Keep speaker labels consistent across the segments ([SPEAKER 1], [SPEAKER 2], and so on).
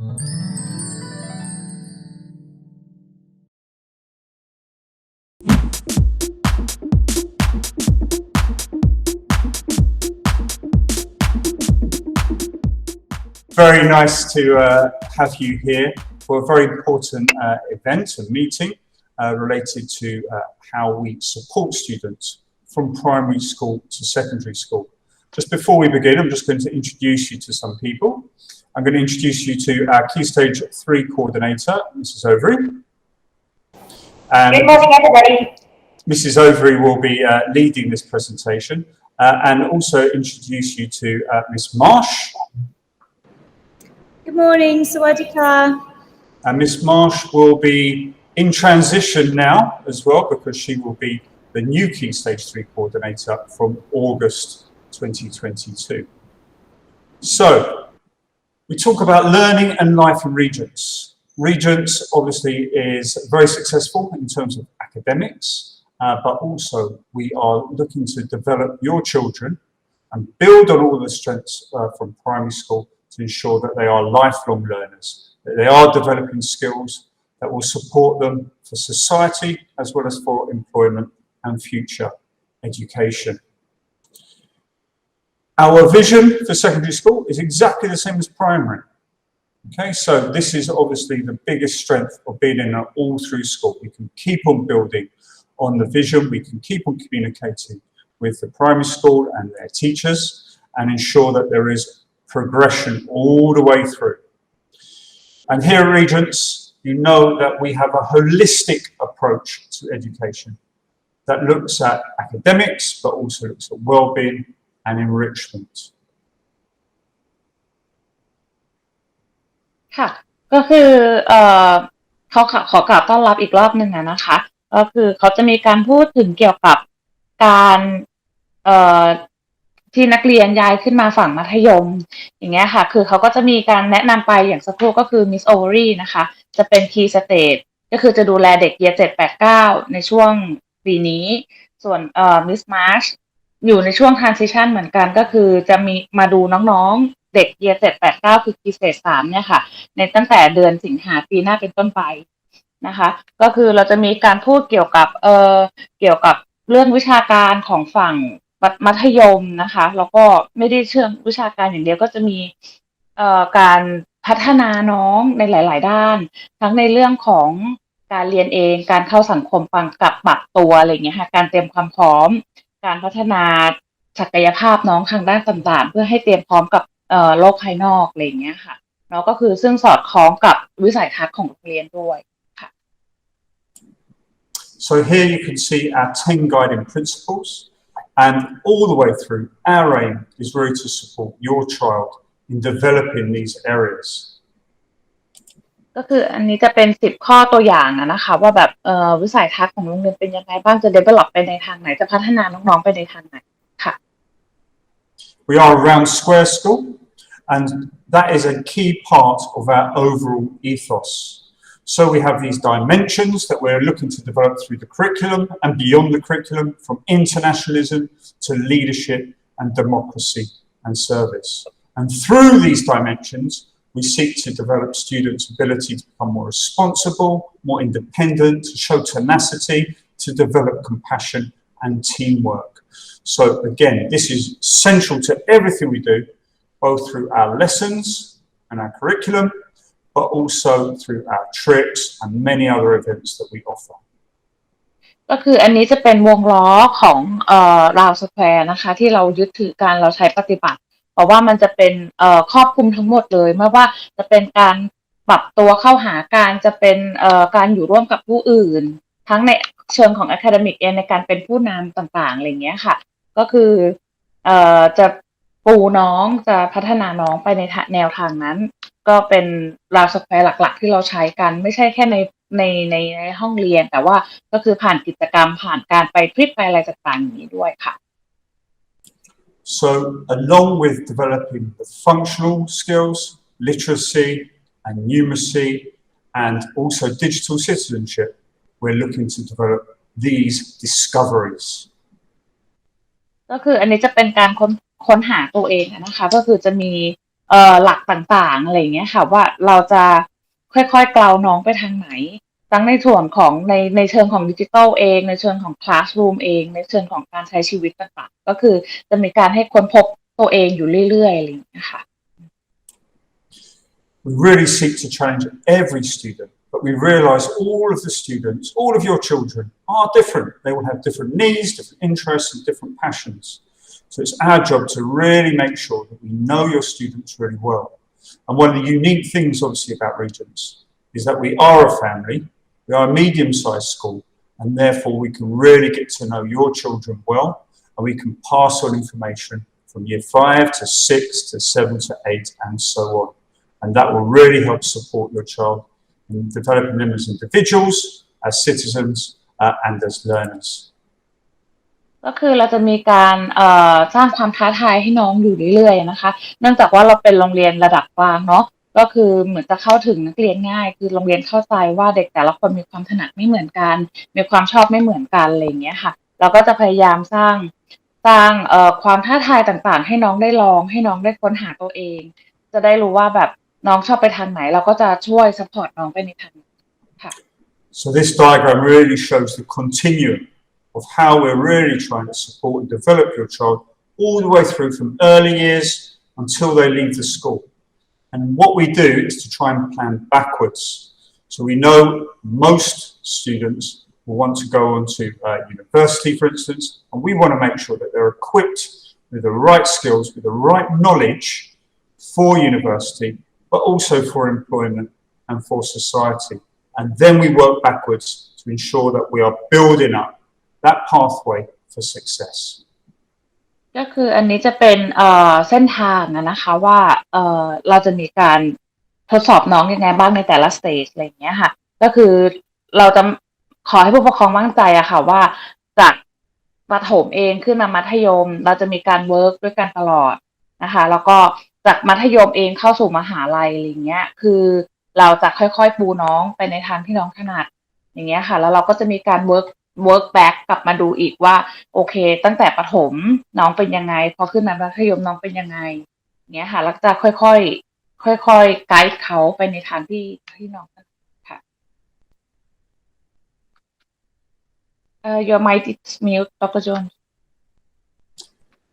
[SPEAKER 1] Very nice to have you here for a very important event and meeting related to how we support students from primary school to secondary school. Just before we begin, I'm just going to introduce you to some people. I'm going to introduce you to our Key Stage 3 coordinator, Mrs. Overy.
[SPEAKER 2] Good morning, everybody.
[SPEAKER 1] Mrs. Overy will be leading this presentation and also introduce you to Miss Marsh.
[SPEAKER 2] Good morning, Sawadika.
[SPEAKER 1] And Miss Marsh will be in transition now as well, because she will be the new Key Stage 3 coordinator from August 2022. So, we talk about learning and life in Regents. Regents obviously is very successful in terms of academics, but also we are looking to develop your children and build on all the strengths from primary school to ensure that they are lifelong learners, that they are developing skills that will support them for society as well as for employment and future education. Our vision for secondary school is exactly the same as primary. Okay, so this is obviously the biggest strength of being in an all-through school. We can keep on building on the vision, we can keep on communicating with the primary school and their teachers and ensure that there is progression all the way through. And here at Regents, you know that we have a holistic approach to education that looks at academics, but also looks at well-being and enrichment.
[SPEAKER 3] ค่ะก็คือเขาขอกราบต้อนรับอีกรอบหนึ่งนะคะก็คือเขาจะมีการพูดถึงเกี่ยวกับการที่นักเรียนย้ายขึ้นมาฝั่งมัธยมอย่างเงี้ยค่ะคือเขาก็จะมีการแนะนำไปอย่างสักครู่ก็คือ Miss Overy นะคะจะเป็น Key Stage ก็คือจะดูแลเด็ก Year 7 8 9ในช่วงปีนี้ส่วนMiss Marsh อยู่ในช่วง transition เหมือนกันก็คือจะมีมาดูน้องๆเด็ก Year 7 8 9คือ Key Stage 3เนี่ยค่ะในตั้งแต่เดือนสิงหาปีหน้าเป็นต้นไปนะคะก็คือเราจะมีการพูดเกี่ยวกับเรื่องวิชาการของฝั่งมัธยมนะคะแล้วก็ไม่ได้เชิงวิชาการอย่างเดียวก็จะมีการพัฒนาน้องในหลายๆด้านทั้งในเรื่องของการเรียนเองการเข้าสังคมกับปรับตัวอะไรอย่างเงี้ยค่ะการเตรียมความพร้อมการพัฒนาศักยภาพน้องทางด้านต่างๆเพื่อให้เตรียมพร้อมกับโลกภายนอกอะไรอย่างเงี้ยค่ะเนาะก็คือซึ่งสอดคล้องกับวิสัยทัศน์ของโรงเรียนด้วยค่ะ
[SPEAKER 1] So here you can see our 10 guiding principles, and all the way through our aim is really to support your child in developing these areas.
[SPEAKER 3] ก็คืออันนี้จะเป็น10ข้อตัวอย่างนะคะว่าแบบวิสัยทัศน์ของโรงเรียนเป็นยังไงบ้างจะ develop ไปในทางไหนจะพัฒนาน้องๆไปในทางไหนค่ะ
[SPEAKER 1] We are a round square school, and that is a key part of our overall ethos. So we have these dimensions that we're looking to develop through the curriculum and beyond the curriculum, from internationalism to leadership and democracy and service. And through these dimensions, we seek to develop students' ability to become more responsible, more independent, to show tenacity, to develop compassion and teamwork. So again, this is central to everything we do, both through our lessons and our curriculum, but also through our trips and many other events that we offer.
[SPEAKER 3] ก็คืออันนี้จะเป็นวงล้อของราวสแควร์นะคะที่เรายึดถือการเราใช้ปฏิบัติเพราะว่ามันจะเป็นครอบคลุมทั้งหมดเลยไม่ว่าจะเป็นการปรับตัวเข้าหาการจะเป็นการอยู่ร่วมกับผู้อื่นทั้งในเชิงของ academic เองในการเป็นผู้นำต่างๆอะไรเงี้ยค่ะก็คือจะปูน้องจะพัฒนาน้องไปในแนวทางนั้นก็เป็นราวสแควร์หลักๆที่เราใช้กันไม่ใช่แค่ในห้องเรียนแต่ว่าก็คือผ่านกิจกรรมผ่านการไปทริปไปอะไรต่างๆอย่างนี้ด้วยค่ะ
[SPEAKER 1] So along with developing the functional skills, literacy and numeracy and also digital citizenship, we're looking to develop these discoveries. ก็คืออันนี้จะเป็นการค้นหาตัวเองนะคะก็คือจะมี
[SPEAKER 3] หลักต่างๆอะไรอย่างเงี้ยค่ะว่าเราจะค่อยๆเกลาน้องไปทางไหนทั้งในส่วนของในเชิงของดิจิทัลเองในเชิงของคลาสรูมเองในเชิงของการใช้ชีวิตต่างๆก็คือจะมีการให้ค้นพบตัวเองอยู่เรื่อยๆอะไรอย่างเงี้ยค่ะ
[SPEAKER 1] We really seek to challenge every student, but we realise all of the students, all of your children are different. They will have different needs, different interests and different passions. So it's our job to really make sure that we know your students really well. And one of the unique things obviously about Regents is that we are a family, we are a medium-sized school, and therefore we can really get to know your children well, and we can pass on information from year 5 to 6 to 7 to 8 and so on. And that will really help support your child in developing them as individuals, as citizens, and as learners.
[SPEAKER 3] ก็คือเราจะมีการสร้างความท้าทายให้น้องอยู่เรื่อยๆนะคะเนื่องจากว่าเราเป็นโรงเรียนระดับกลางเนาะก็คือเหมือนจะเข้าถึงนักเรียนง่ายคือโรงเรียนเข้าใจว่าเด็กแต่ละคนมีความถนัดไม่เหมือนกันมีความชอบไม่เหมือนกันอะไรอย่างเงี้ยค่ะเราก็จะพยายามสร้างความท้าทายต่างๆให้น้องได้ลองให้น้องได้ค้นหาตัวเองจะได้รู้ว่าแบบน้องชอบไปทางไหนเราก็จะช่วยซัพพอร์ตน้องไปในทางนั้นค่ะ
[SPEAKER 1] So this diagram really shows the continuum of how we're really trying to support and develop your child all the way through from early years until they leave the school. And what we do is to try and plan backwards. So we know most students will want to go on to university, for instance, and we want to make sure that they're equipped with the right skills, with the right knowledge for university, but also for employment and for society. And then we work backwards to ensure that we are building up that pathway for success.
[SPEAKER 3] ก็คืออันนี้จะเป็นเส้นทางนะคะว่าเราจะมีการทดสอบน้องยังไงบ้างในแต่ละสเตจอะไรอย่างเงี้ยค่ะก็คือเราจะขอให้ผู้ปกครองมั่นใจอะค่ะว่าจากประถมเองขึ้นมามัธยมเราจะมีการเวิร์กด้วยกันตลอดนะคะแล้วก็จากมัธยมเองเข้าสู่มหาลัยอะไรอย่างเงี้ยคือเราจะค่อยๆปูน้องไปในทางที่น้องถนัดอย่างเงี้ยค่ะแล้วเราก็จะมีการwork back กลับมาดูอีกว่าโอเคตั้งแต่ประถมน้องเป็นยังไงพอขึ้นมามัธยมน้องเป็นยังไงเงี้ยค่ะแล้วจะค่อยๆไกด์เขาไปในทางที่น้องถนัดค่ะyour mic is mute Dr. Jones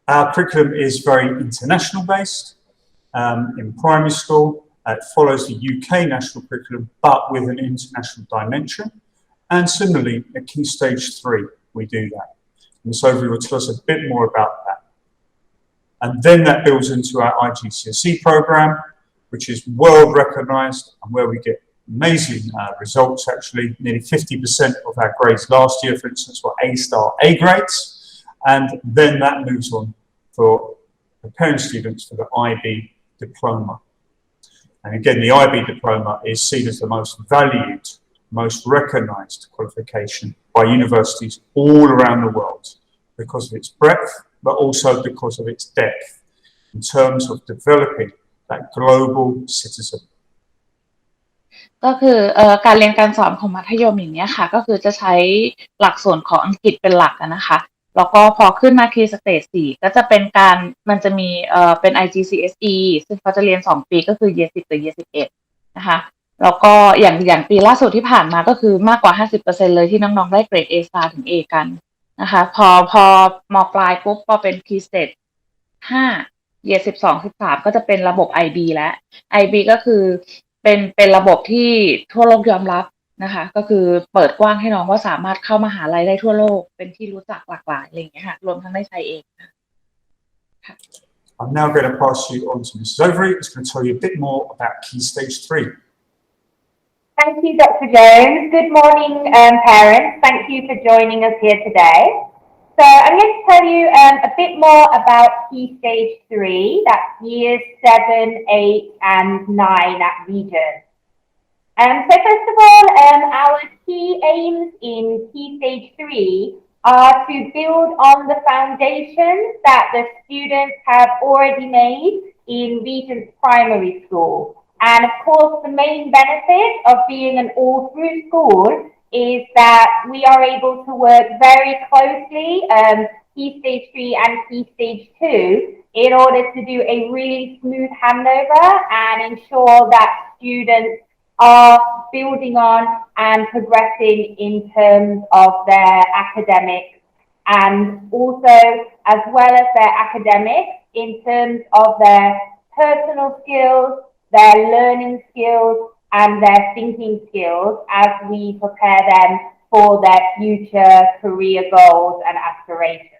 [SPEAKER 1] Our curriculum is very international based. In primary school, it follows the UK national curriculum, but with an international dimension. And similarly, at Key Stage 3, we do that. And Sophie will tell us a bit more about that. And then that builds into our IGCSE program, which is world recognised and where we get amazing results actually. Nearly 50% of our grades last year, for instance, were A-star A grades. And then that moves on for preparing students for the IB diploma. And again, the IB diploma is seen as the most valued, most recognised qualification by universities all around the world because of its breadth, but also because of its depth in terms of developing that global citizen.
[SPEAKER 3] ก็คือการเรียนการสอนของมัธยมอย่างเนี้ยค่ะก็คือจะใช้หลักส่วนของอังกฤษเป็นหลักนะคะแล้วก็พอขึ้นมาคีย์สเตจ4ก็จะเป็นการมันจะมีเป็น IGCSE ซึ่งเขาจะเรียน2ปีก็คือ Year 10 กับ Year 11นะคะแล้วก็อย่างปีล่าสุดที่ผ่านมาก็คือมากกว่า 50% เลยที่น้องๆได้เกรด A star ถึง A กันนะคะพอมปลายปุ๊บพอเป็น Key Stage 5 Year 12 13ก็จะเป็นระบบ IB แล้ว IB ก็คือเป็นระบบที่ทั่วโลกยอมรับนะคะก็คือเปิดกว้างให้น้องว่าสามารถเข้ามหาลัยได้ทั่วโลกเป็นที่รู้จักหลากหลายอะไรอย่างเงี้ยค่ะรวมทั้งได้ใช้เองค่ะ
[SPEAKER 1] I'm now going to pass you on to Mrs. Overy, who's going to tell you a bit more about Key Stage 3.
[SPEAKER 2] Thank you, Dr. Jones. Good morning, parents. Thank you for joining us here today. So I'm going to tell you a bit more about Key Stage 3, that's years 7, 8 and 9 at Regent. So first of all, our key aims in Key Stage 3 are to build on the foundations that the students have already made in Regent's primary school. And of course, the main benefit of being an all-through school is that we are able to work very closely Key Stage 3 and Key Stage 2 in order to do a really smooth handover and ensure that students are building on and progressing in terms of their academics and also as well as their academics in terms of their personal skills, their learning skills and their thinking skills as we prepare them for their future career goals and aspirations.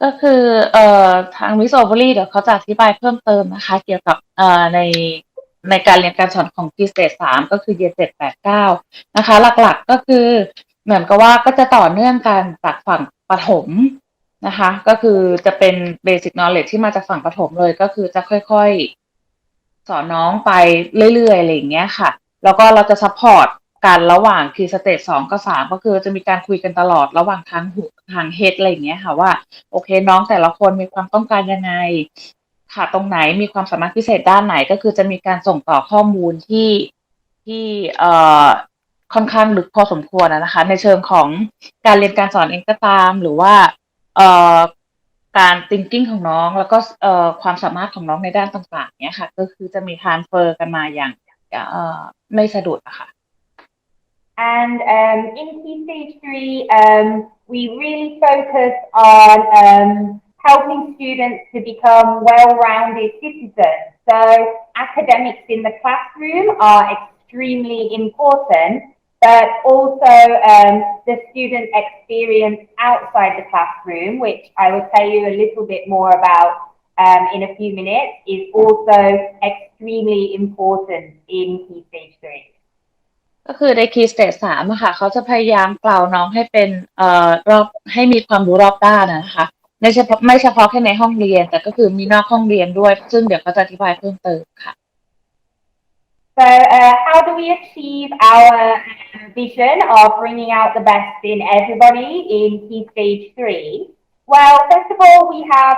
[SPEAKER 3] ก็คือทางมิสโอเวอรี่เดี๋ยวเขาจะอธิบายเพิ่มเติมนะคะเกี่ยวกับในการเรียนการสอนของ Key Stage 3ก็คือ Year 7 8 9นะคะหลักๆก็คือเหมือนกับว่าก็จะต่อเนื่องกันจากฝั่งประถมนะคะก็คือจะเป็น Basic Knowledge ที่มาจากฝั่งประถมเลยก็คือจะค่อยๆสอนน้องไปเรื่อยๆอะไรอย่างเงี้ยค่ะแล้วก็เราจะซัพพอร์ตกันระหว่าง Key Stage 2กับ3ก็คือจะมีการคุยกันตลอดระหว่างทางเฮดอะไรอย่างเงี้ยค่ะว่าโอเคน้องแต่ละคนมีความต้องการยังไงค่ะตรงไหนมีความสามารถพิเศษด้านไหนก็คือจะมีการส่งต่อข้อมูลที่ค่อนข้างลึกพอสมควรนะคะในเชิงของการเรียนการสอนเองก็ตามหรือว่าการ thinking ของน้องแล้วก็ความสามารถของน้องในด้านต่างๆเนี้ยค่ะก็คือจะมี transfer กันมาอย่างไม่สะดุดอะค่ะ
[SPEAKER 2] And in Key Stage 3, we really focus on helping students to become well-rounded citizens. So academics in the classroom are extremely important, but also the student experience outside the classroom, which I will tell you a little bit more about in a few minutes, is also extremely important in Key Stage 3.
[SPEAKER 3] ก็คือใน Key Stage 3อะค่ะเขาจะพยายามกล่าวน้องให้เป็นรอบให้มีความรู้รอบด้านนะคะไม่เฉพาะแค่ในห้องเรียนแต่ก็คือมีนอกห้องเรียนด้วยซึ่งเดี๋ยวเขาจะอธิบายเพิ่มเติมค่ะ
[SPEAKER 2] So how do we achieve our vision of bringing out the best in everybody in Key Stage 3? Well, first of all, we have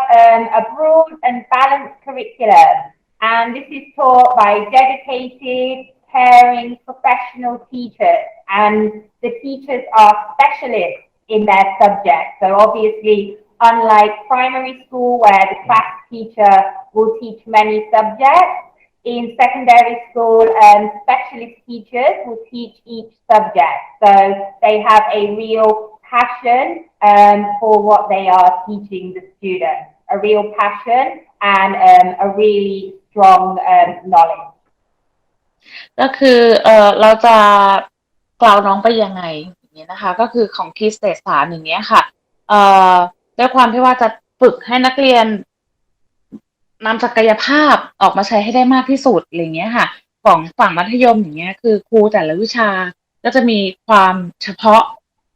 [SPEAKER 2] a broad and balanced curriculum, and this is taught by dedicated, caring, professional teachers, and the teachers are specialists in their subject. So obviously, unlike primary school where the class teacher will teach many subjects, in secondary school, specialist teachers will teach each subject. So they have a real passion for what they are teaching the students, a real passion and a really strong knowledge.
[SPEAKER 3] ก็คือเราจะกล่าวน้องไปยังไงอย่างนี้นะคะก็คือของ Key Stage 3อย่างเงี้ยค่ะด้วยความที่ว่าจะฝึกให้นักเรียนนำศักยภาพออกมาใช้ให้ได้มากที่สุดอะไรเงี้ยค่ะของฝั่งมัธยมอย่างเงี้ยคือครูแต่ละวิชาก็จะมีความเฉพาะ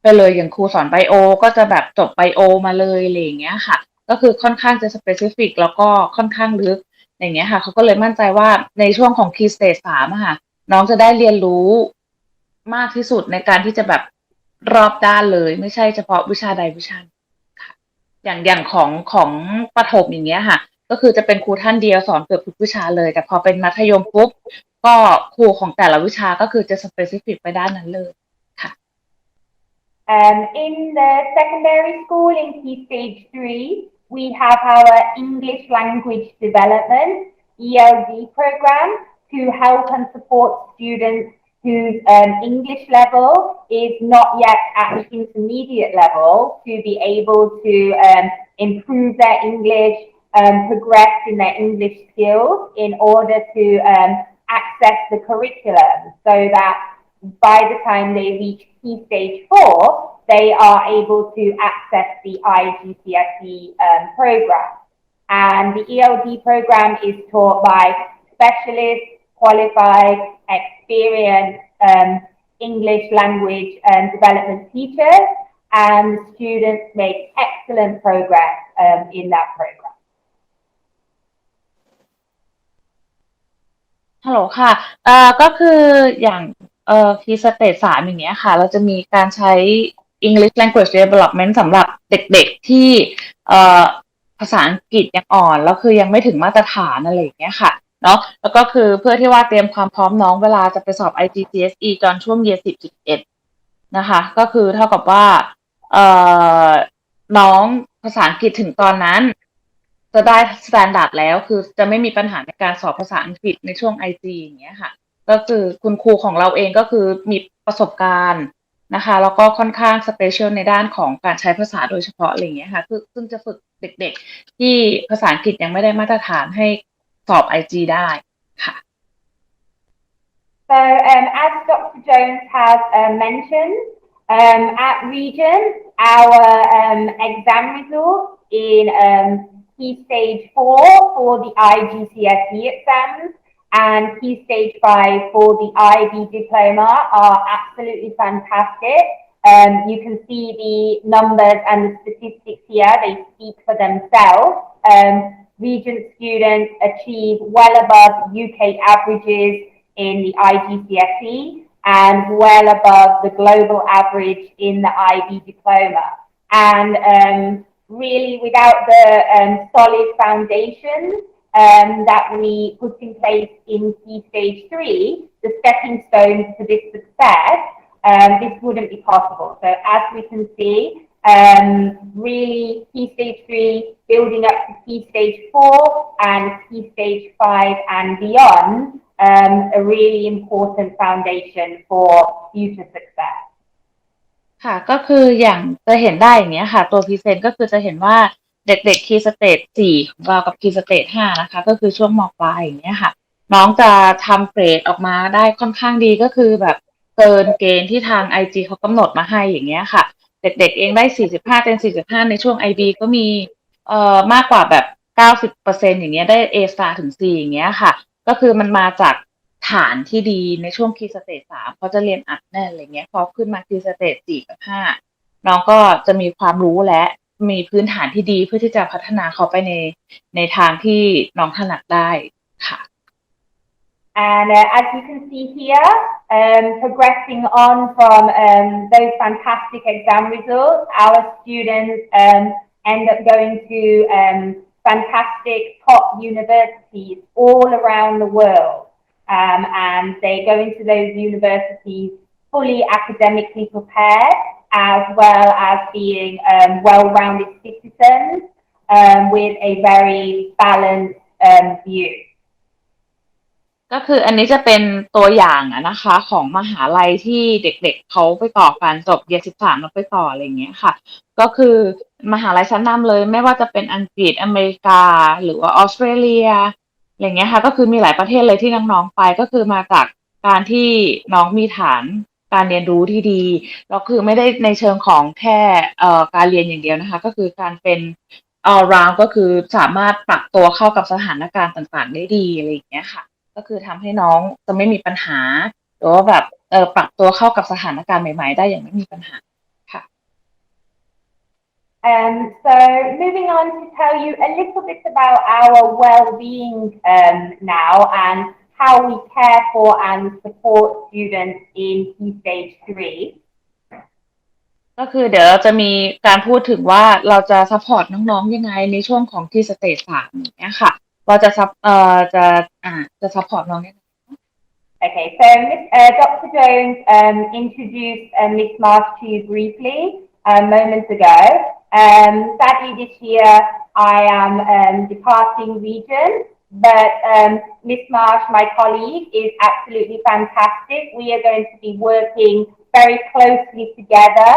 [SPEAKER 3] ไปเลยอย่างครูสอนไบโอก็จะแบบจบไบโอมาเลยอะไรอย่างเงี้ยค่ะก็คือค่อนข้างจะ specific แล้วก็ค่อนข้างลึกอย่างเงี้ยค่ะเขาก็เลยมั่นใจว่าในช่วงของ Key Stage 3อะค่ะน้องจะได้เรียนรู้มากที่สุดในการที่จะแบบรอบด้านเลยไม่ใช่เฉพาะวิชาใดวิชาค่ะอย่างของประถมอย่างเงี้ยค่ะก็คือจะเป็นครูท่านเดียวสอนเกือบทุกวิชาเลยแต่พอเป็นมัธยมปุ๊บก็ครูของแต่ละวิชาก็คือจะ specific ไปด้านนั้นเลยค่ะ
[SPEAKER 2] In the secondary school in Key Stage 3, we have our English language development ELD program to help and support students whose English level is not yet at the intermediate level to be able to improve their English, progress in their English skills in order to access the curriculum so that by the time they reach Key Stage 4, they are able to access the IGCSE program. And the ELD program is taught by specialist, qualified, experienced English language and development teachers, and students make excellent progress in that program.
[SPEAKER 3] ฮัลโหลค่ะก็คืออย่างKey Stage 3อย่างเงี้ยค่ะเราจะมีการใช้ English Language Development สำหรับเด็กๆที่ภาษาอังกฤษยังอ่อนแล้วคือยังไม่ถึงมาตรฐานอะไรอย่างเงี้ยค่ะเนาะแล้วก็คือเพื่อที่ว่าเตรียมความพร้อมน้องเวลาจะไปสอบ IGCSE ตอนช่วง Year 10 11นะคะก็คือเท่ากับว่า น้องภาษาอังกฤษถึงตอนนั้นจะได้ standard แล้วคือจะไม่มีปัญหาในการสอบภาษาอังกฤษในช่วง IG อย่างเงี้ยค่ะก็คือคุณครูของเราเองก็คือมีประสบการณ์นะคะแล้วก็ค่อนข้าง special ในด้านของการใช้ภาษาโดยเฉพาะอะไรอย่างเงี้ยค่ะคือซึ่งจะฝึกเด็กๆที่ภาษาอังกฤษยังไม่ได้มาตรฐานให้สอบ IG ได้ค่ะ
[SPEAKER 2] So, as Dr. Jones has mentioned, at Regent, our exam results in Key Stage 4 for the IGCSE exams and Key Stage 5 for the IB diploma are absolutely fantastic. You can see the numbers and the statistics here, they speak for themselves. Regent students achieve well above UK averages in the IGCSE and well above the global average in the IB diploma. And really, without the solid foundations that we put in place in Key Stage 3, the stepping stones to this success, this wouldn't be possible. So as we can see, really Key Stage 3 building up to Key Stage 4 and Key Stage 5 and beyond, a really important foundation for future success.
[SPEAKER 3] ค่ะก็คืออย่างจะเห็นได้อย่างเนี้ยค่ะตัวพรีเซนต์ก็คือจะเห็นว่าเด็กๆคีย์สเตจ4ของเรากับคีย์สเตจ5นะคะก็คือช่วงมปลายอย่างเนี้ยค่ะน้องจะทำเกรดออกมาได้ค่อนข้างดีก็คือแบบเกินเกณฑ์ที่ทาง IG เขากำหนดมาให้อย่างเงี้ยค่ะเด็กๆเองได้45เต็ม45ในช่วง IB ก็มีมากกว่าแบบ90%อย่างเงี้ยได้ A star ถึง C อย่างเงี้ยค่ะก็คือมันมาจากฐานที่ดีในช่วงคีย์สเตจ3เขาจะเรียนอัดแน่นอะไรเงี้ยพอขึ้นมาคีย์สเตจ4กับ5น้องก็จะมีความรู้และมีพื้นฐานที่ดีเพื่อที่จะพัฒนาเขาไปในทางที่น้องถนัดได้ค่ะ
[SPEAKER 2] And as you can see here, progressing on from those fantastic exam results, our students end up going to fantastic top universities all around the world. And they go into those universities fully academically prepared, as well as being well-rounded citizens with a very balanced view.
[SPEAKER 3] ก็คืออันนี้จะเป็นตัวอย่างนะคะของมหาลัยที่เด็กๆเขาไปต่อการจบyear 13แล้วไปต่ออะไรอย่างเงี้ยค่ะก็คือมหาลัยชั้นนำเลยไม่ว่าจะเป็นอังกฤษอเมริกาหรือว่าออสเตรเลียอะไรเงี้ยค่ะก็คือมีหลายประเทศเลยที่น้องๆไปก็คือมาจากการที่น้องมีฐานการเรียนรู้ที่ดีแล้วคือไม่ได้ในเชิงของแค่การเรียนอย่างเดียวนะคะก็คือการเป็น all round ก็คือสามารถปรับตัวเข้ากับสถานการณ์ต่างๆได้ดีอะไรอย่างเงี้ยค่ะก็คือทำให้น้องจะไม่มีปัญหาหรือว่าแบบปรับตัวเข้ากับสถานการณ์ใหม่ๆได้อย่างไม่มีปัญหาค่ะ
[SPEAKER 2] So moving on to tell you a little bit about our well-being now and how we care for and support students in Key Stage 3.
[SPEAKER 3] ก็คือเดี๋ยวเราจะมีการพูดถึงว่าเราจะซัพพอร์ตน้องๆยังไงในช่วงของที่สเตจ3อย่างเงี้ยค่ะเราจะซัพพอร์ตน้องยังไง
[SPEAKER 2] Okay, so Dr. Jones introduced Miss Marsh to you briefly moments ago. Sadly, this year I am departing Regent, but Miss Marsh, my colleague, is absolutely fantastic. We are going to be working very closely together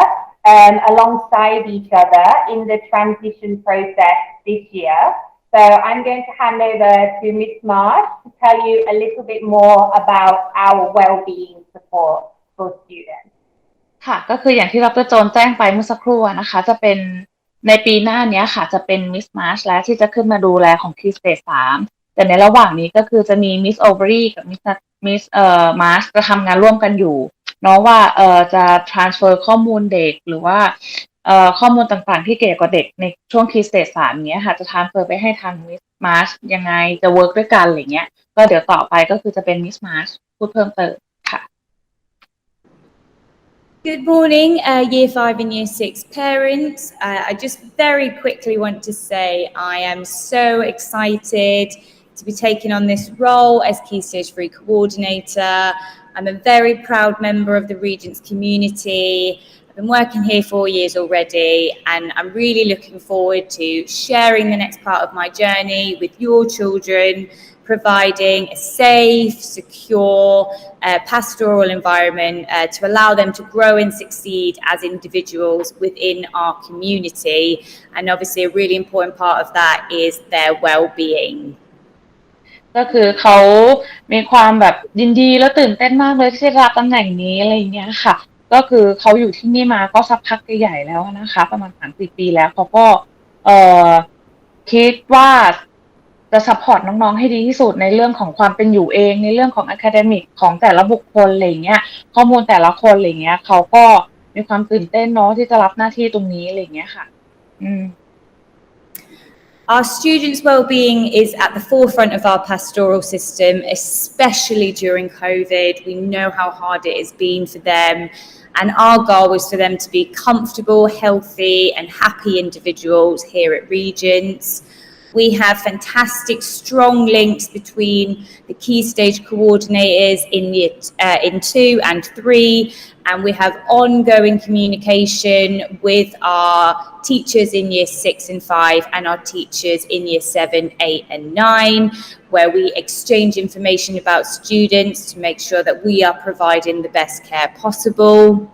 [SPEAKER 2] alongside each other in the transition process this year. So I'm going to hand over to Miss Marsh to tell you a little bit more about our well-being support for students.
[SPEAKER 3] ค่ะก็คืออย่างที่ดร.โจนแจ้งไปเมื่อสักครู่นะคะจะเป็นในปีหน้านี้ค่ะจะเป็น Miss March และที่จะขึ้นมาดูแลของ Key Stage 3แต่ในระหว่างนี้ก็คือจะมี Miss Ovary กับ Miss March จะทำงานร่วมกันอยู่เนาะว่าจะ transfer ข้อมูลเด็กหรือว่าข้อมูลต่างๆที่เกี่ยวกับเด็กในช่วง Key Stage 3เนี้ยค่ะจะ transfer ไปให้ทาง Miss March ยังไงจะ work ด้วยกันอะไรเงี้ยก็เดี๋ยวต่อไปก็คือจะเป็น Miss March พูดเพิ่มเติมค่ะ
[SPEAKER 4] Good morning, Year 5 and Year 6 parents. I just very quickly want to say I am so excited to be taking on this role as Key Stage 3 coordinator. I'm a very proud member of the Regent's community. I've been working here 4 years already, and I'm really looking forward to sharing the next part of my journey with your children, providing a safe, secure, pastoral environment to allow them to grow and succeed as individuals within our community. And obviously a really important part of that is their well-being.
[SPEAKER 3] ก็คือเขามีความแบบยินดีและตื่นเต้นมากเลยที่ได้รับตำแหน่งนี้อะไรอย่างเงี้ยค่ะก็คือเขาอยู่ที่นี่มาก็สักพักใหญ่ๆแล้วนะคะประมาณ3-4 ปีแล้วเขาก็เอ่อคิดว่าจะซัพพอร์ตน้องๆให้ดีที่สุดในเรื่องของความเป็นอยู่เองในเรื่องของ academic ของแต่ละบุคคลอะไรอย่างเงี้ยข้อมูลแต่ละคนอะไรอย่างเงี้ยเขาก็มีความตื่นเต้นเนาะที่จะรับหน้าที่ตรงนี้อะไรอย่างเงี้ยค่ะ
[SPEAKER 4] Our students' well-being is at the forefront of our pastoral system, especially during COVID. We know how hard it has been for them, and our goal is for them to be comfortable, healthy, and happy individuals here at Regent. We have fantastic, strong links between the key stage coordinators in 2 and 3, and we have ongoing communication with our teachers in year 6 and 5 and our teachers in year 7, 8 and 9, where we exchange information about students to make sure that we are providing the best care possible.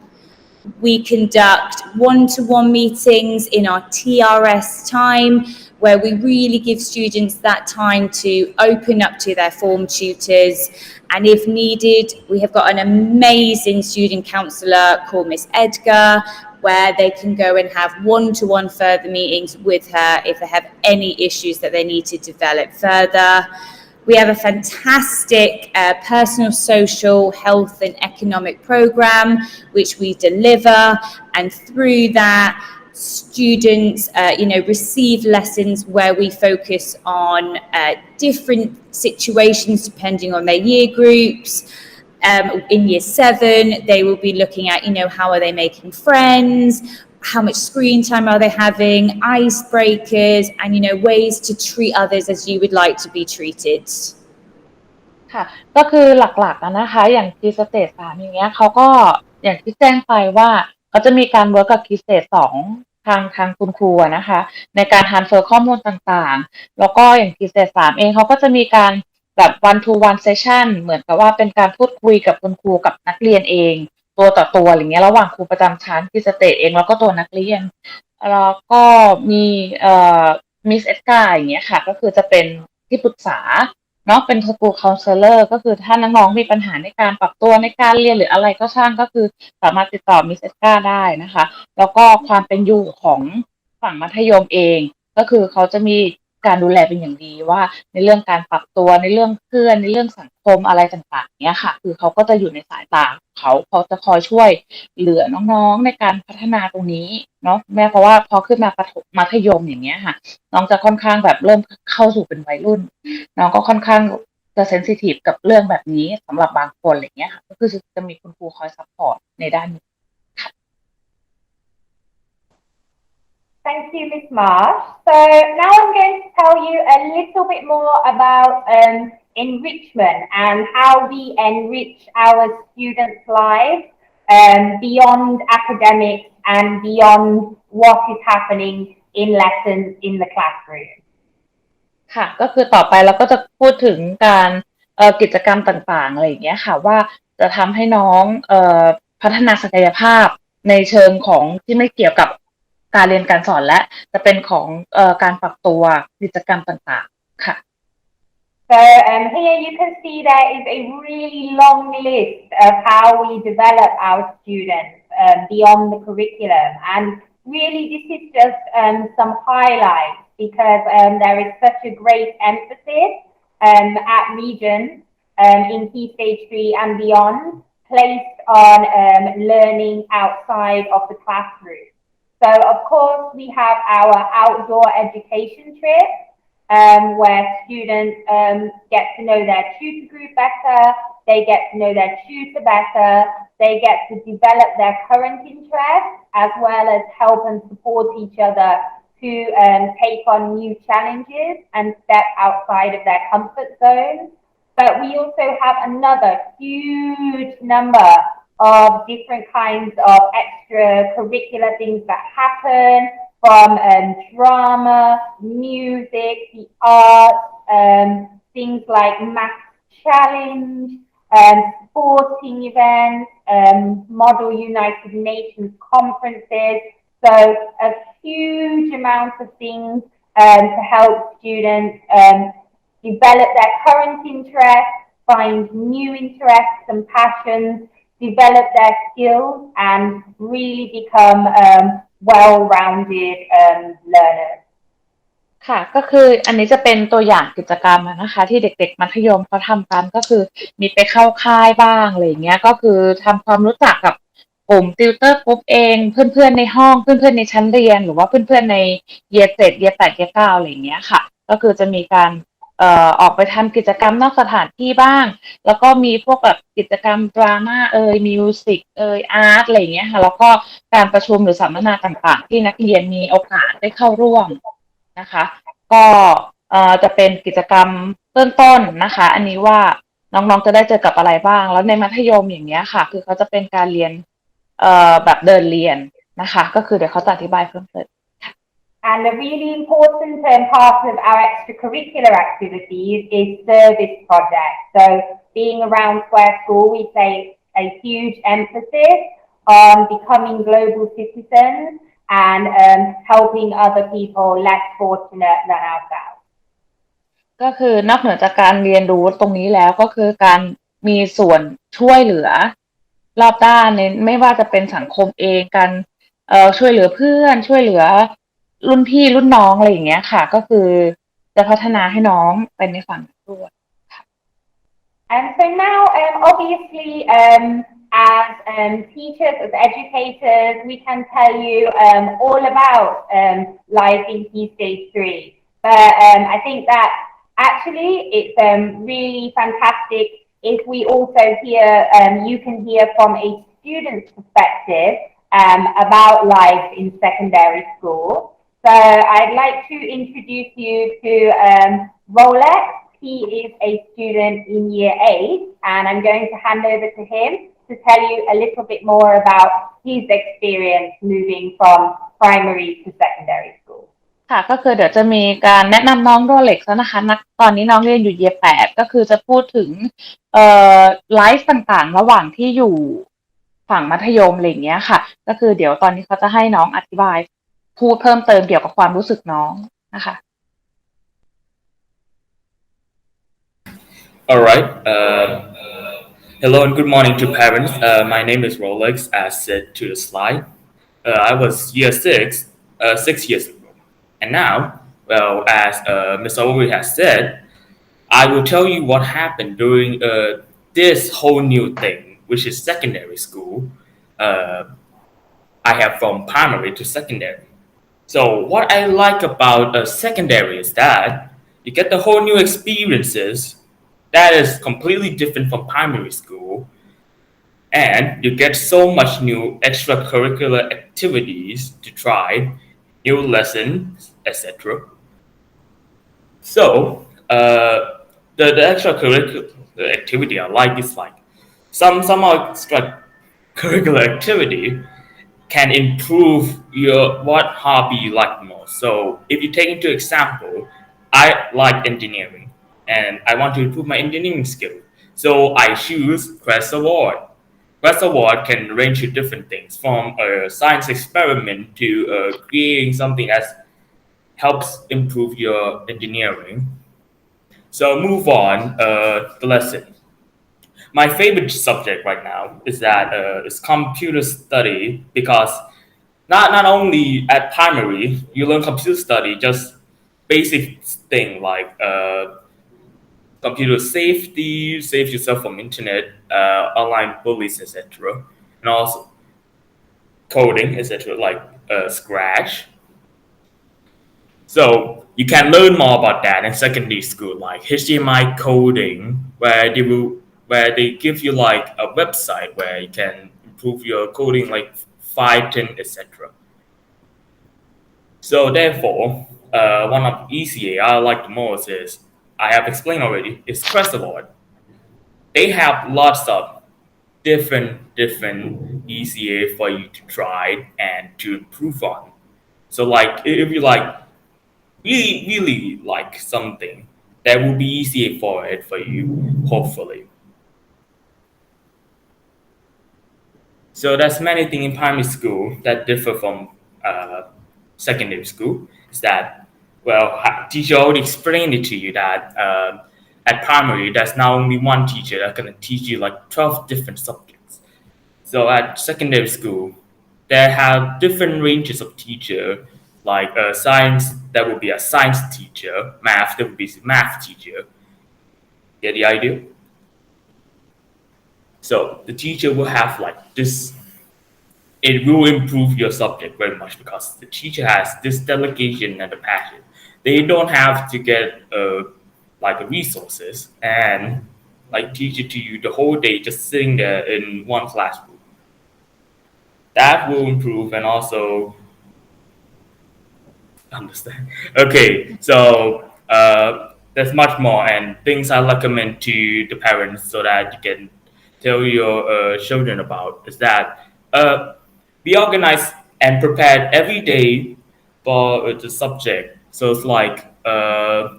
[SPEAKER 4] We conduct one-to-one meetings in our TRS time, where we really give students that time to open up to their form tutors. And if needed, we have got an amazing student counsellor called Miss Edgar, where they can go and have one-to-one further meetings with her if they have any issues that they need to develop further. We have a fantastic personal, social, health and economic program which we deliver, and through that students receive lessons where we focus on different situations depending on their year groups. In year 7 they will be looking at how are they making friends, how much screen time are they having, icebreakers, and ways to treat others as you would like to be treated.
[SPEAKER 3] ค่ะก็คือหลักๆนะคะอย่าง Key Stage 3อย่างเงี้ยเขาก็อย่างที่แจ้งไปว่าเขาจะมีการเวิร์กกับ Key Stage 2ทางคุณครูนะคะในการ transfer ข้อมูลต่างๆแล้วก็อย่าง Key Stage 3เองเขาก็จะมีการแบบ one to one session เหมือนกับว่าเป็นการพูดคุยกับคุณครูกับนักเรียนเองตัวต่อตัวอย่างเงี้ยระหว่างครูประจำชั้น Key Stage เองแล้วก็ตัวนักเรียนแล้วก็มีMiss Edgar อย่างเงี้ยค่ะก็คือจะเป็นที่ปรึกษาเนาะเป็น School Counselor ก็คือถ้าน้องๆมีปัญหาในการปรับตัวในการเรียนหรืออะไรก็ช่างก็คือสามารถติดต่อ Miss Edgar ได้นะคะแล้วก็ความเป็นอยู่ของฝั่งมัธยมเองก็คือเขาจะมีการดูแลเป็นอย่างดีว่าในเรื่องการปรับตัวในเรื่องเพื่อนในเรื่องสังคมอะไรต่างๆเนี้ยค่ะคือเขาก็จะอยู่ในสายตาเขาจะคอยช่วยเหลือน้องๆในการพัฒนาตรงนี้เนาะเพราะว่าพอขึ้นมามัธยมอย่างเงี้ยค่ะน้องจะค่อนข้างแบบเริ่มเข้าสู่เป็นวัยรุ่นน้องก็ค่อนข้างจะเซนซิทีฟกับเรื่องแบบนี้สำหรับบางคนอะไรเงี้ยค่ะก็คือจะมีคุณครูคอยซัพพอร์ตในด้านนี้
[SPEAKER 2] Thank you, Miss Marsh. So now I'm going to tell you a little bit more about enrichment and how we enrich our students' lives beyond academics and beyond what is happening in lessons in the classroom.
[SPEAKER 3] ค่ะก็คือต่อไปเราก็จะพูดถึงการกิจกรรมต่างๆอะไรอย่างเงี้ยค่ะว่าจะทำให้น้องพัฒนาศักยภาพในเชิงของที่ไม่เกี่ยวกับการเรียนการสอนและจะเป็นของการปรับตัวกิจกรรมต่างๆค่ะ
[SPEAKER 2] So here you can see there is a really long list of how we develop our students beyond the curriculum, and really this is just some highlights because there is such a great emphasis at Regent in Key Stage 3 and beyond placed on learning outside of the classroom. So of course we have our outdoor education trips where students get to know their tutor group better, they get to know their tutor better, they get to develop their current interests as well as help and support each other to take on new challenges and step outside of their comfort zones. But we also have another huge number of different kinds of extracurricular things that happen, from drama, music, the arts, things like math challenge, sporting events, model United Nations conferences. So a huge amount of things to help students develop their current interests, find new interests and passions, develop their skills, and really become well-rounded learners.
[SPEAKER 3] ค่ะก็คืออันนี้จะเป็นตัวอย่างกิจกรรมนะคะที่เด็กๆมัธยมเขาทำกันก็คือมีไปเข้าค่ายบ้างอะไรอย่างเงี้ยก็คือทำความรู้จักกับกลุ่มติวเตอร์กรุ๊ปเองเพื่อนๆในห้องเพื่อนๆในชั้นเรียนหรือว่าเพื่อนๆในyear 7 year 8 year 9อะไรอย่างเงี้ยค่ะก็คือจะมีการออกไปทำกิจกรรมนอกสถานที่บ้างแล้วก็มีพวกแบบกิจกรรมดราม่ามิวสิกอาร์ตอะไรอย่างเงี้ยค่ะแล้วก็การประชุมหรือสัมมนาต่างๆที่นักเรียนมีโอกาสได้เข้าร่วมนะคะก็จะเป็นกิจกรรมเบื้องต้นนะคะอันนี้ว่าน้องๆจะได้เจอกับอะไรบ้างแล้วในมัธยมอย่างเงี้ยค่ะคือเขาจะเป็นการเรียนแบบเดินเรียนนะคะก็คือเดี๋ยวเขาจะอธิบายเพิ่มเติม
[SPEAKER 2] And a really important part of our extracurricular activities is service projects. So being around Square School, we place a huge emphasis on becoming global citizens and helping other people less fortunate than ourselves.
[SPEAKER 3] ก็คือนอกเหนือจากการเรียนรู้ตรงนี้แล้วก็คือการมีส่วนช่วยเหลือรอบด้านในไม่ว่าจะเป็นสังคมเองการช่วยเหลือเพื่อนช่วยเหลือรุ่นพี่รุ่นน้องอะไรอย่างเงี้ยค่ะก็คือจะพัฒนาให้น้องไปในฝั่งด้วย
[SPEAKER 2] And so now, obviously, as teachers, as educators, we can tell you all about life in Key Stage 3. But I think that actually it's really fantastic if we also hear, you can hear from a student's perspective about life in secondary school. So I'd like to introduce you to Rolex. He is a student in year 8, and I'm going to hand over to him to tell you a little bit more about his experience moving from primary to secondary school.
[SPEAKER 3] ค่ะก็คือเดี๋ยวจะมีการแนะนำน้องโรเล็กซ์นะคะตอนนี้น้องเรียนอยู่year 8ก็คือจะพูดถึงไลฟ์ต่างๆระหว่างที่อยู่ฝั่งมัธยมอะไรอย่างเงี้ยค่ะก็คือเดี๋ยวตอนนี้เขาจะให้น้องอธิบายพูดเพิ่มเติมเกี่ยวกับความรู้สึกน้องนะคะ
[SPEAKER 5] All right. Hello and good morning to parents. My name is Rolex, as said to the slide. I was year 6, 6 years ago. And now, well, as Ms. Overy has said, I will tell you what happened during this whole new thing, which is secondary school. I have from primary to secondary. So what I like about secondary is that you get the whole new experiences that is completely different from primary school, and you get so much new extracurricular activities to try, new lessons, etc. So the extracurricular activity I like is like some extracurricular activity can improve your what hobby you like most. So if you take into example, I like engineering and I want to improve my engineering skill. So I choose Quest Award. Quest Award can range to different things, from a science experiment to creating something that helps improve your engineering. So move on the lesson. My favorite subject right now is computer study, because not only at primary you learn computer study, just basic thing like computer safety, save yourself from internet, online bullies, etc., and also coding, etc., like Scratch. So you can learn more about that in secondary school, like HTML coding, where they give you like a website where you can improve your coding, like Python, etc. So therefore, one of ECA I like the most I have explained already, is Quest Award. They have lots of different ECA for you to try and to improve on. So like if you like really like something, that will be easier for it for you, hopefully. So there's many things in primary school that differ from secondary school. Is that well, teacher already explained it to you that at primary there's not only one teacher that's gonna teach you like 12 different subjects. So at secondary school, they have different ranges of teacher. Like science, that would be a science teacher. Math, that would be a math teacher. Get the idea? So the teacher will have like this. It will improve your subject very much because the teacher has this delegation and the passion. They don't have to get like resources and like teach it to you the whole day just sitting there in one classroom. That will improve and also understand. Okay, so there's much more and things I recommend to the parents so that you can tell your children about is that be organized and prepared every day for the subject. So it's like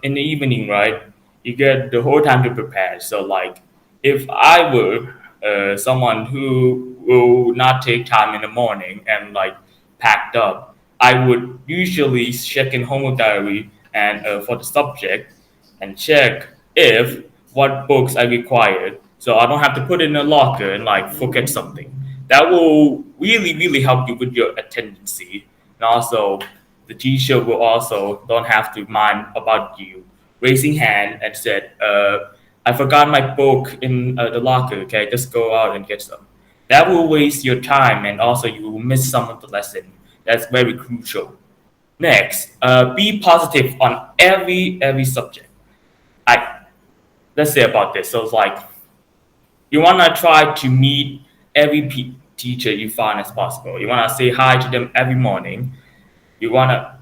[SPEAKER 5] in the evening, right? You get the whole time to prepare. So like if I were someone who will not take time in the morning and like packed up, I would usually check in homework diary and for the subject and check if what books I required, so I don't have to put it in a locker and like forget something. That will really help you with your attendance, and also the teacher will also don't have to mind about you raising hand and said, "I forgot my book in the locker. Okay, just go out and get some." That will waste your time and also you will miss some of the lesson. That's very crucial. Next, be positive on every subject. I Let's say about this. So it's like you wanna try to meet every teacher you find as possible. You wanna say hi to them every morning. You wanna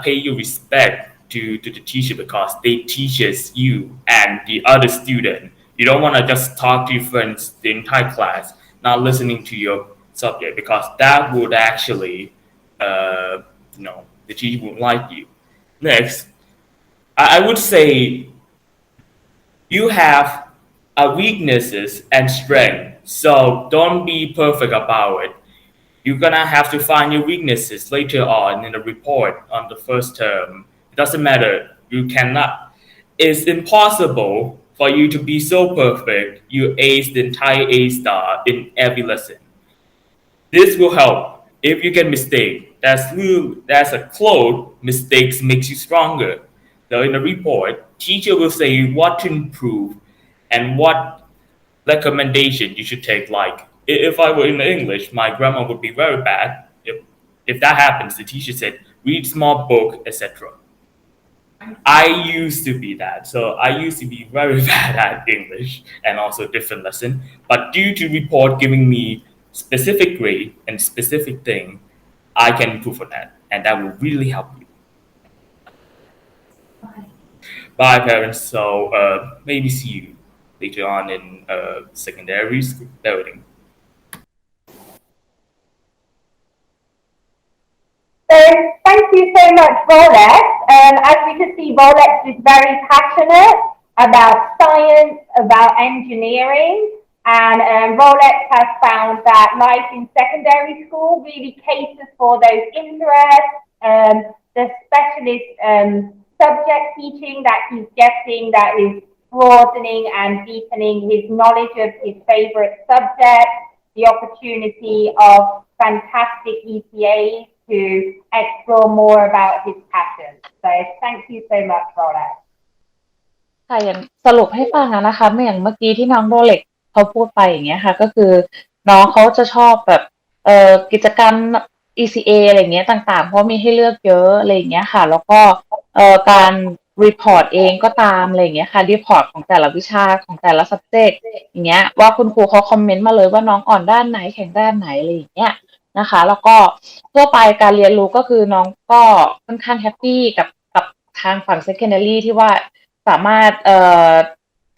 [SPEAKER 5] pay your respect to the teacher because they teaches you and the other student. You don't wanna just talk to your friends the entire class, not listening to your subject because that would actually, the teacher won't like you. Next, I would say you have weaknesses and strength. So don't be perfect about it. You're gonna have to find your weaknesses later on in the report on the first term. It doesn't matter. You cannot. It's impossible for you to be so perfect. You ace the entire A star in every lesson. This will help if you get mistake. That's a quote. Mistakes makes you stronger. So in the report, teacher will say what to improve and what recommendation you should take. Like if I were in English, my grammar would be very bad. If that happens, the teacher said read small book, etc. I used to be that. So I used to be very bad at English and also different lesson. But due to report giving me specific grade and specific thing, I can improve on that. And that will really help you. Bye, parents. So maybe see you later on in secondary school building.
[SPEAKER 2] So thank you so much, Rolex. As we can see, Rolex is very passionate about science, about engineering, and Rolex has found that life in secondary school really caters for those interests, the specialist subject teaching that he's getting that is broadening and deepening his knowledge of his favorite subject, the opportunity of fantastic EPAs to explore more about his passion. So thank you so much, Rolex.
[SPEAKER 3] ค่ะอย่างสรุปให้ฟังนะคะอย่างเมื่อกี้ที่น้องโรเล็กเขาพูดไปอย่างเงี้ยค่ะก็คือน้องเขาจะชอบแบบกิจกรรม ECA อะไรเงี้ยต่างๆเพราะมีให้เลือกเยอะอะไรอย่างเงี้ยค่ะแล้วก็การรีพอร์ตเองก็ตามอะไรอย่างเงี้ยค่ะรีพอร์ตของแต่ละวิชาของแต่ละ subject อย่างเงี้ยว่าคุณครูเขาคอมเมนต์มาเลยว่าน้องอ่อนด้านไหนแข็งด้านไหนอะไรอย่างเงี้ยนะคะแล้วก็ทั่วไปการเรียนรู้ก็คือน้องก็ค่อนข้างแฮปปี้กับทางฝั่ง secondary ที่ว่าสามารถ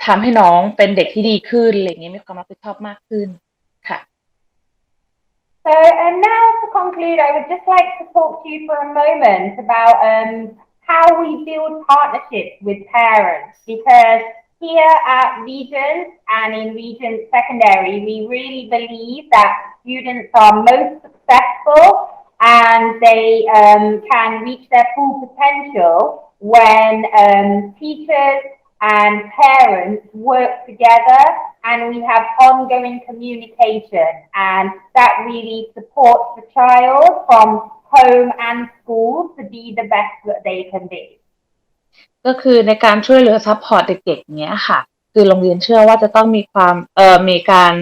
[SPEAKER 3] ทำให้น้องเป็นเด็กที่ดีขึ้นอะไรอย่างเงี้ยมีความรับผิดชอบมากขึ้นค่ะ
[SPEAKER 2] So now to conclude, I would just like to talk to you for a moment about how we build partnerships with parents, because here at Regent and in Regent Secondary, we really believe that students are most successful and they can reach their full potential when teachers and parents work together and we have ongoing communication, and that really supports the child from home and school to be the best that they can be.
[SPEAKER 3] ก็คือในการช่วยเหลือซัพพอร์ตเด็กๆเนี้ยค่ะคือโรงเรียนเชื่อว่าจะต้องมีความมีการ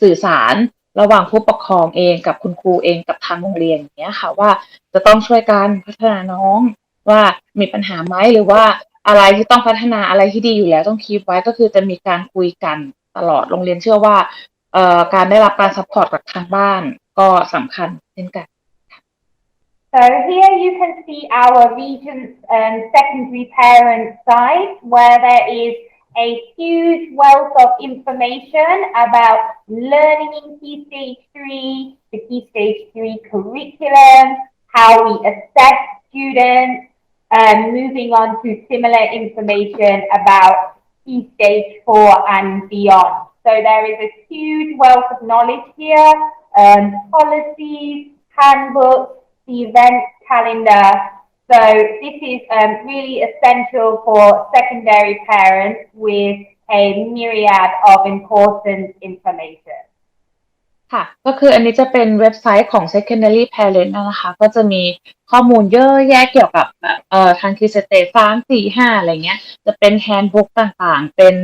[SPEAKER 3] สื่อสารระหว่างผู้ปกครองเองกับคุณครูเองกับทางโรงเรียนอย่างเงี้ยค่ะว่าจะต้องช่วยกันพัฒนาน้องว่ามีปัญหาไหมหรือว่าอะไรที่ต้องพัฒนาอะไรที่ดีอยู่แล้วต้องคีปไว้ก็คือจะมีการคุยกันตลอดโรงเรียนเชื่อว่าการได้รับการซัพพอร์ตจากทางบ้านก็สำคัญเช่นกัน
[SPEAKER 2] So here you can see our Regent's secondary parent site, where there is a huge wealth of information about learning in Key Stage 3, the Key Stage 3 curriculum, how we assess students, moving on to similar information about Key Stage 4 and beyond. So there is a huge wealth of knowledge here, policies, handbooks, the event calendar. So this is really essential for secondary parents with a myriad of important information.
[SPEAKER 3] ค่ะก็คืออันนี้จะเป็นเว็บไซต์ของ secondary parent นะคะก็จะมีข้อมูลเยอะแยะเกี่ยวกับแบบทาง key stage 3 4 5อะไรเงี้ยจะเป็น handbook ต่างๆเป็น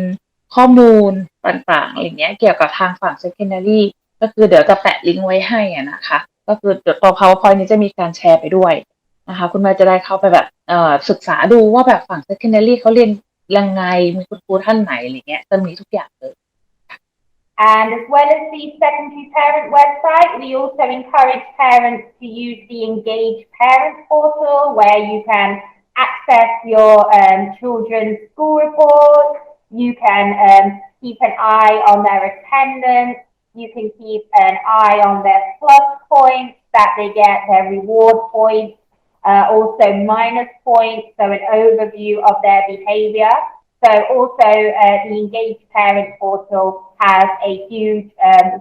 [SPEAKER 3] ข้อมูลต่างๆอะไรเงี้ยเกี่ยวกับทางฝั่ง secondary ก็คือเดี๋ยวจะแปะลิงก์ไว้ให้นะคะก็คือเดี๋ยวตัว PowerPoint นี้จะมีการแชร์ไปด้วยนะคะคุณแม่จะได้เข้าไปแบบศึกษาดูว่าแบบฝั่ง secondary เขาเรียนยังไงมีคุณครูท่านไหนอะไรเงี้ยจะมีทุกอย่างเลย
[SPEAKER 2] And as well as the secondary parent website, we also encourage parents to use the Engage Parent portal, where you can access your children's school reports. You can keep an eye on their attendance. You can keep an eye on their plus points that they get, their reward points, also minus points, so an overview of their behavior. So also the Engage Parent portal has a huge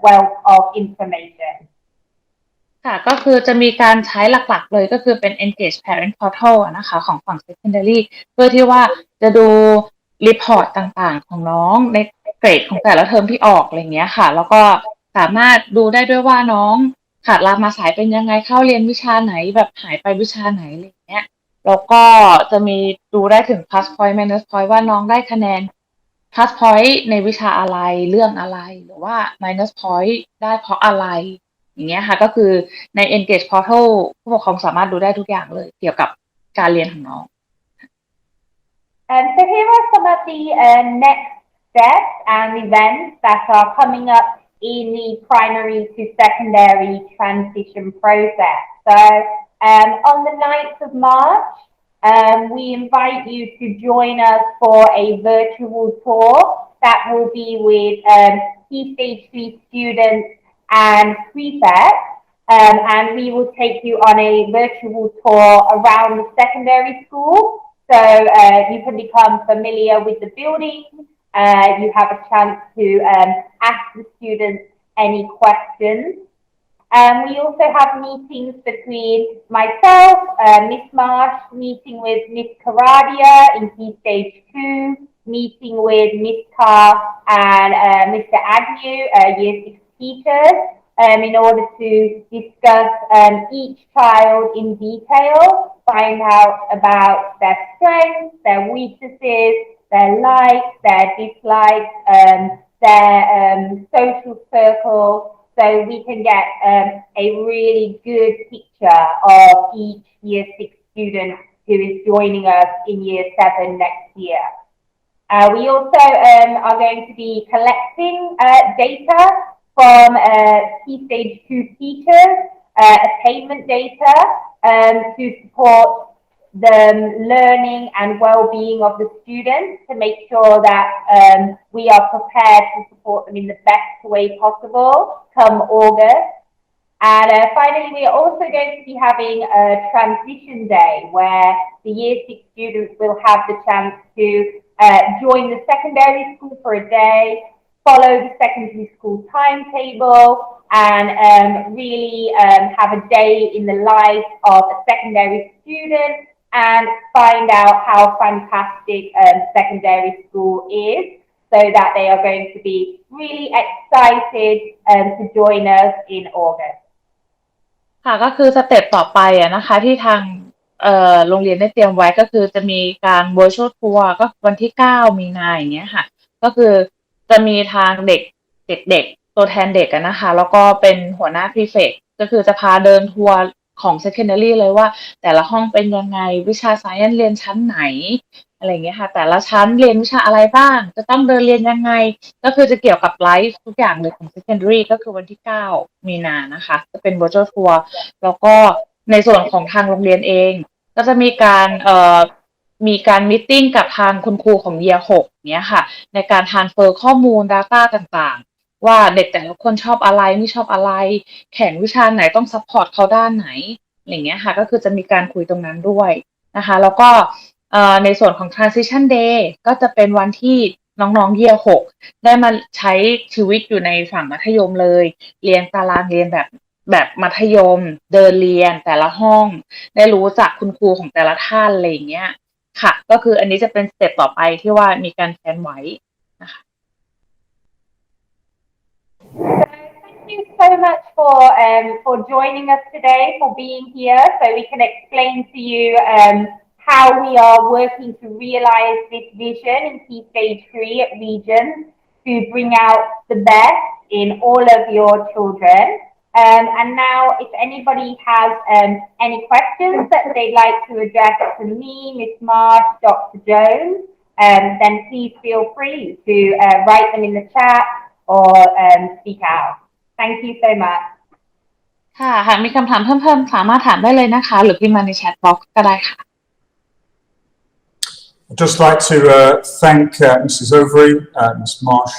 [SPEAKER 2] wealth of information.
[SPEAKER 3] ค่ะก็คือจะมีการใช้หลักๆเลยก็คือเป็น Engage Parent Portal นะคะของฝั่ง Secondary เพื่อที่ว่าจะดูรีพอร์ตต่างๆของน้องในเกรดของแต่ละเทอมที่ออกอะไรเงี้ยค่ะแล้วก็สามารถดูได้ด้วยว่าน้องขาดลามาสายเป็นยังไงเข้าเรียนวิชาไหนแบบหายไปวิชาไหนอะไรเงี้ยแล้วก็จะมีดูได้ถึง plus point minus point ว่าน้องได้คะแนน plus point ในวิชาอะไรเรื่องอะไรหรือว่า minus point ได้เพราะอะไรอย่างเงี้ยค่ะก็คือใน Engage Portal ผู้ปกครองสามารถดูได้ทุกอย่างเลยเกี่ยวกับการเรียนของน้อง
[SPEAKER 2] So here are some of the next steps and events that are coming up in the primary to secondary transition process. So on the 9th of March, we invite you to join us for a virtual tour that will be with Key Stage 3 students and prefects, and we will take you on a virtual tour around the secondary school. So you can become familiar with the building. You have a chance to ask the students any questions. We also have meetings between myself, Miss Marsh, meeting with Miss Karadia in Key Stage 2, meeting with Miss Carr and Mr. Agnew, Year 6 teachers, in order to discuss each child in detail, find out about their strengths, their weaknesses, their likes, their dislikes, their social circle, so we can get a really good picture of each Year 6 student who is joining us in Year 7 next year. We also are going to be collecting data from Key Stage 2 teachers, attainment data to support the learning and well-being of the students to make sure that we are prepared to support them in the best way possible come August. And finally, we are also going to be having a transition day where the Year 6 students will have the chance to join the secondary school for a day, follow the secondary school timetable, and really have a day in the life of a secondary student and find out how fantastic secondary school is, so that they are going to be really excited to join us in August.
[SPEAKER 3] ค่ะก็คือสเต็ปต่อไปนะคะที่ทางโรงเรียนได้เตรียมไว้ก็คือจะมีการ virtual tour ก็วันที่9 มีนาอย่างเงี้ยค่ะก็คือจะมีทางเด็กตัวแทนเด็กนะคะแล้วก็เป็นหัวหน้า prefect ก็คือจะพาเดินทัวร์ของ secondary เลยว่าแต่ละห้องเป็นยังไงวิชา science เรียนชั้นไหนอะไรอย่างเงี้ยค่ะแต่ละชั้นเรียนวิชาอะไรบ้างจะต้องเดินเรียนยังไงก็คือจะเกี่ยวกับไลฟ์ทุกอย่างเลยของ secondary ก็คือวันที่9 มีนานะคะจะเป็น virtual tour แล้วก็ในส่วนของทางโรงเรียนเองก็จะมีการมีตติ้งกับทางคุณครูของ Year 6เนี้ยค่ะในการ transfer ข้อมูล data ต่างๆว่าเด็กแต่ละคนชอบอะไรไม่ชอบอะไรแข่งวิชาไหนต้อง support เขาด้านไหนอย่างเงี้ยค่ะก็คือจะมีการคุยตรงนั้นด้วยนะคะแล้วก็ในส่วนของ transition day ก็จะเป็นวันที่น้องๆ Year 6ได้มาใช้ชีวิตอยู่ในฝั่งมัธยมเลยเรียนตารางเรียนแบบมัธยมเดินเรียนแต่ละห้องได้รู้จักคุณครูของแต่ละท่านอะไรอย่างเงี้ยค่ะก็คืออันนี้จะเป็นสเต็ปต่อไปที่ว่ามีการแพลนไว้นะคะ
[SPEAKER 2] Thank you so much for joining us today, for being here, so we can explain to you how we are working to realize this vision in Key Stage 3 at Regent to bring out the best in all of your children. And now, if anybody has any questions that they'd like to address to me, Miss Marsh, Dr. Jones, then please feel free to write them in the chat or speak out. Thank you so much.
[SPEAKER 3] ค่ะหากมีคำถามเพิ่มๆสามารถถามได้เลยนะคะหรือพิมพ์มาในแชทบ็อกซ์ก็ได้ค่ะ
[SPEAKER 1] I'd just like to thank Mrs. Overy, Ms. Marsh.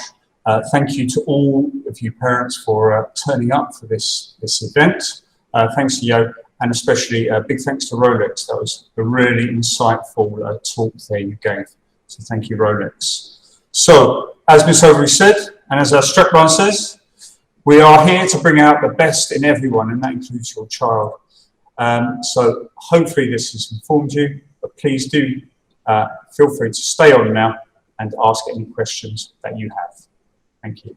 [SPEAKER 1] Thank you to all of you parents for turning up for this event. Thanks to Yo, and especially a big thanks to Rolex. That was a really insightful talk there you gave. So thank you, Rolex. So, as Ms. Overy said, and as our strapline says, we are here to bring out the best in everyone, and that includes your child. So hopefully this has informed you, but please do feel free to stay on now and ask any questions that you have. Thank you.